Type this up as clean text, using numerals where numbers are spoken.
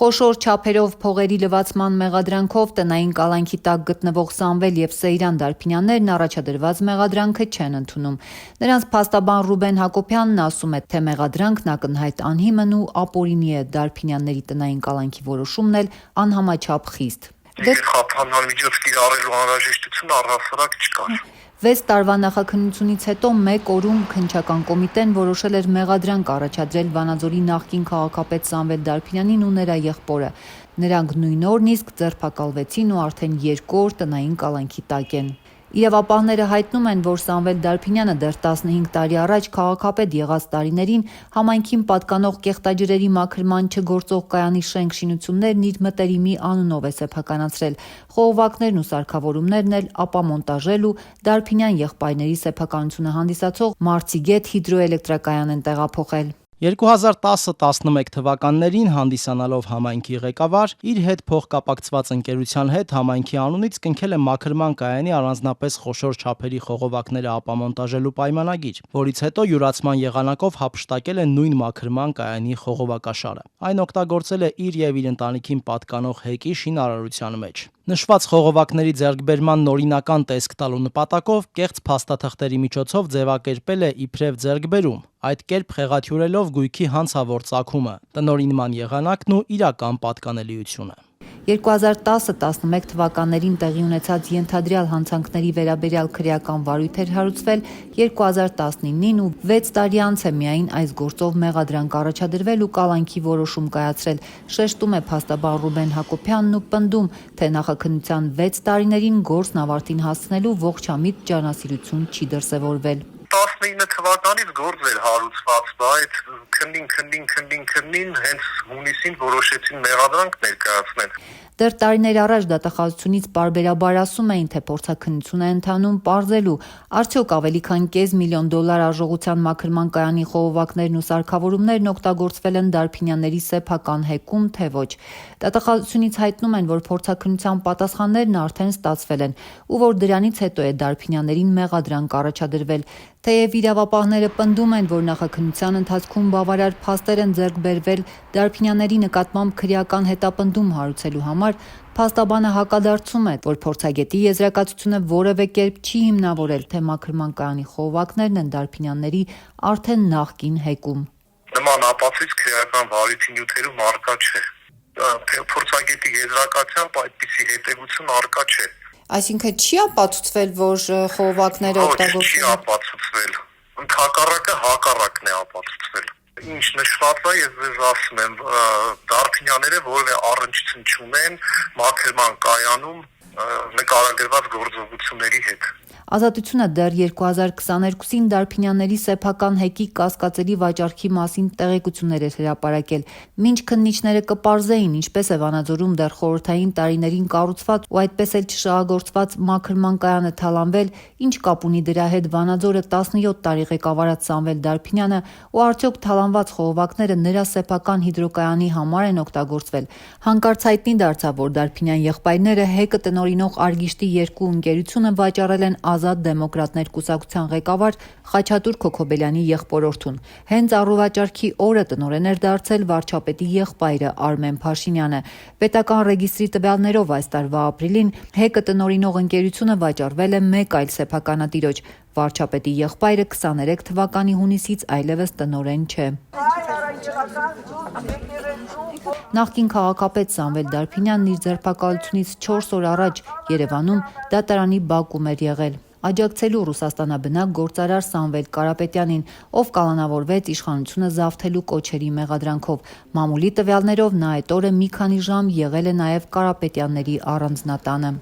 Խոշոր չափերով փողերի լվացման մեղադրանքով տնային կալանքի տակ գտնվող Սամվել եւ Սեյրան Դարփինյաններն առաջադրված մեղադրանքը չեն ընդունում։ Նրանց փաստաբան Ռուբեն Հակոբյանն ասում է, թե մեղադրանքն ակնհայտ անհիմն ու ապօրինի է, Դարփինյանների տնային կալանքի որոշումն էլ անհամաչափ խիստ։ Խափանման միջոց կիրառելու անհրաժեշտություն առհասարակ չկար։ 6 տարվա նախաքննությունից հետո 1 օրում քննչական կոմիտեն որոշել էր մեղադրանք առաջադրել Վանաձորի նախկին քաղաքապետ Սամվել Դարփինյանին ու նրա եղբորը։ Նրանք նույն օրն իսկ ձերբակալվեցին ու արդեն 2 օր տնային կալանքի տակ են։ Իրավապահները հայտնում են, որ Սամվել Դարփինյանը դեռ 15 տարի առաջ քաղաքապետ եղած տարիներին համայնքին պատկանող կեղտաջրերի մաքրման չգործող կայանի շենք-շինություններն իր մտերիմի անունով է սեփականացրել, խողովակներն ու սարքավորումներն էլ ապամոնտաժել ու Դարփինյան եղբայրների սեփականությունը հանդիսացող Մարցիգետ հիդրոէլեկտրակայան են տեղափոխել։ 2010-11 թվականներին հանդիսանալով համայնքի ղեկավար, իր հետ փոխկապակցված ընկերության հետ համայնքի անունից կնքել է մաքրման կայանի առանձնապես խոշոր չափերի խողովակները ապամոնտաժելու պայմանագիր, որից հետո յուրացման եղանակով հափշտակել է նույն մաքրման կայանի խողովակաշարը։ Այն օգտագործել է իր եւ իր ընտանիքին պատկանող հեկի շինարարության մեջ։ Նշված խողովակների ձեռքբերման նորինական տեսք տալու նպատակով կեղծ փաստաթղթերի միջոցով ձևակերպել է իբրև ձեռքբերում, այդ կերպ խեղաթյուրելով գույքի հանցավոր ծագումը, տնօրինման եղանակն ու իրական պատկանելիությունը։ 2010-11 թվականներին տեղի ունեցած ենթադրյալ հանցանքների վերաբերյալ քրեական վարույթ էր հարուցվել 2019-ին ու 6 տարի անց է միայն այս գործով մեղադրանք առաջադրվել ու կալանքի որոշում կայացրել, շեշտում է փաստաբան Ռուբեն Հակոբյանն ու պնդում, թե նախաքննության 6 տարիներին գործն ավարտին հասցնելու ողջամիտ ջանասիրություն չի դրսևորվել։ 19 թվականից գործ էր հարուցված, բայց քննին հենց հունիսին որոշեցին մեղադրանք ներկայացնել։ Դեռ տարիներ առաջ դատախազությունից պարբերաբար ասում էին, թե փորձաքննություն է ընթանում պարզելու, արդյոք ավելի քան $500,000 արժողության մաքրման կայանի խողովակներն ու սարքավորումներն օգտագործվել են Դարփինյանների սեփական հեկում, թե ոչ։ Դատախազությունից հայտնում են, որ փորձաքննության պատասխաններն արդեն ստացվել են ու որ դրանից հետո է Դարփինյաններին մեղադրանք առաջադրվել։ Թեև իրավապահները պնդում են, որ նախաքննության ընթացքում բավարար փաստեր են ձեռք բերվել Դարփինյանների նկատմամբ քրեական հետապնդում հարուցելու համար, փաստաբանը հակադարձում է, որ փորձագետի եզրակացությունը որևէ կերպ չի հիմնավորել, թե մաքրման կայանի խողովակներն են Դարփինյանների արդեն նախկին հեկում։ Նման ապացույց քրեական վարույթի նյութերում առկա չէ։ Փորձագետի եզրակացությամբ այդպիսի հետևություն առկա չէ։ Այսինքն չի ապացուցվել, որ խողովակները օգտագործվել։ Չի ապացուցվել։ Ընդհակառակը հակառակն է ապացուցվել։ Ինչ նշված է, ես ձեզ ասում եմ, Դարփինյանները որևէ առնչություն չունեն մաքրման կայանում նկարագրված գործողությունների հետ։ Ազատությունը դեռ 2022-ին Դարփինյանների սեփական հեկի կասկածելի վաճառքի մասին տեղեկություններ էր հրապարակել։ Մինչ քննիչները կպարզեին, ինչպես է Վանաձորում դեռ խորհրդային տարիներին կառուցված ու այդպես էլ չշահագործված մաքրման կայանը թալանվել, ինչ կապ ունի դրա հետ Վանաձորը 17 տարի ղեկավարած Սամվել Դարփինյանը ու արդյոք թալանված խողովակները նրա սեփական հիդրոկայանի համար են օգտագործվել։ Հանկարծ հայտնի դարձավ, որ Դարփինյան եղբայրները հեկը տնօրինող Արգիշտի 2 ընկերությունը վաճառել են Ազատ դեմոկրատներ կուսակցության ղեկավար Խաչատուր Քոքոբելյանի եղբորորդուն։ Հենց առուվաճառքի օրը տնօրեն էր դարձել վարչապետի եղբայրը Արմեն Փաշինյանը։ Պետական ռեգիստրի տվյալներով այս տարվա ապրիլին հեկը տնօրինող ընկերությունը վաճառվել է մեկ այլ սեփականատիրոջ։ Վարչապետի եղբայրը 23 թվականի հունիսից այլևս տնօրեն չէ։ Նախկին քաղաքապետ Սամվել Դարփինյանն իր ձերբակալությունից 4 օր առաջ Երևանում դատարանի բակում էր եղել, աջակցելու Ռուսաստանաբնակ գործարար Սամվել Կարապետյանին, ով կալանավորվեց իշխանությունը զավթելու կոչերի մեղադրանքով։ Մամուլի տվյալներով նա այդ օրը մի քանի ժամ եղել է նաև Կարապետյանների առանձնատանը։